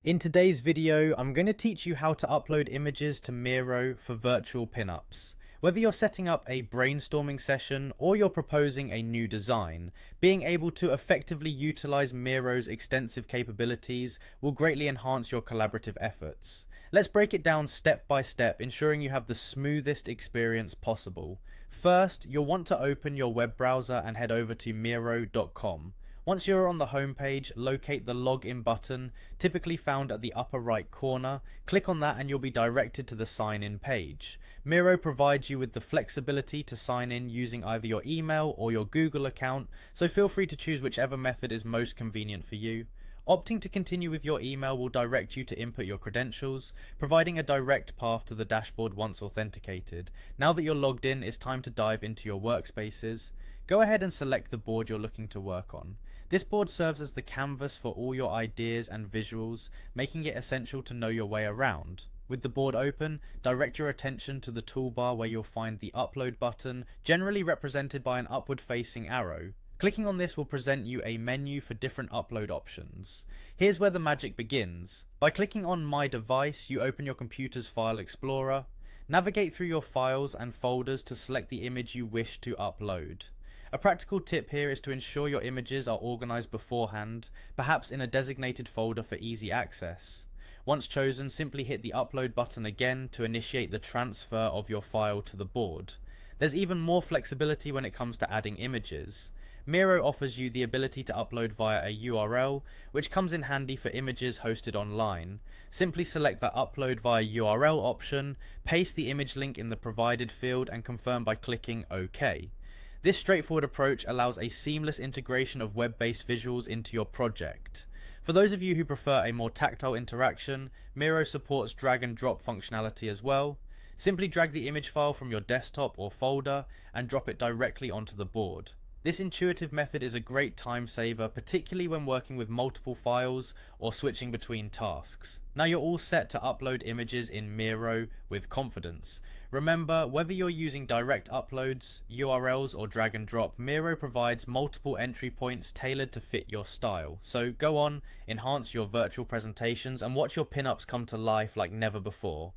In today's video, I'm going to teach you how to upload images to Miro for virtual pinups. Whether you're setting up a brainstorming session or you're proposing a new design, being able to effectively utilize Miro's extensive capabilities will greatly enhance your collaborative efforts. Let's break it down step by step, ensuring you have the smoothest experience possible. First, you'll want to open your web browser and head over to Miro.com. Once you're on the home page, locate the login button, typically found at the upper right corner. Click on that and you'll be directed to the sign in page. Miro provides you with the flexibility to sign in using either your email or your Google account, so feel free to choose whichever method is most convenient for you. Opting to continue with your email will direct you to input your credentials, providing a direct path to the dashboard once authenticated. Now that you're logged in, it's time to dive into your workspaces. Go ahead and select the board you're looking to work on. This board serves as the canvas for all your ideas and visuals, making it essential to know your way around. With the board open, direct your attention to the toolbar where you'll find the upload button, generally represented by an upward facing arrow. Clicking on this will present you a menu for different upload options. Here's where the magic begins. By clicking on My Device, you open your computer's file explorer. Navigate through your files and folders to select the image you wish to upload. A practical tip here is to ensure your images are organized beforehand, perhaps in a designated folder for easy access. Once chosen, simply hit the upload button again to initiate the transfer of your file to the board. There's even more flexibility when it comes to adding images. Miro offers you the ability to upload via a URL, which comes in handy for images hosted online. Simply select the Upload via URL option, paste the image link in the provided field and confirm by clicking OK. This straightforward approach allows a seamless integration of web-based visuals into your project. For those of you who prefer a more tactile interaction, Miro supports drag and drop functionality as well. Simply drag the image file from your desktop or folder and drop it directly onto the board. This intuitive method is a great time saver, particularly when working with multiple files or switching between tasks. Now you're all set to upload images in Miro with confidence. Remember, whether you're using direct uploads, URLs or drag and drop, Miro provides multiple entry points tailored to fit your style. So go on, enhance your virtual presentations and watch your pinups come to life like never before.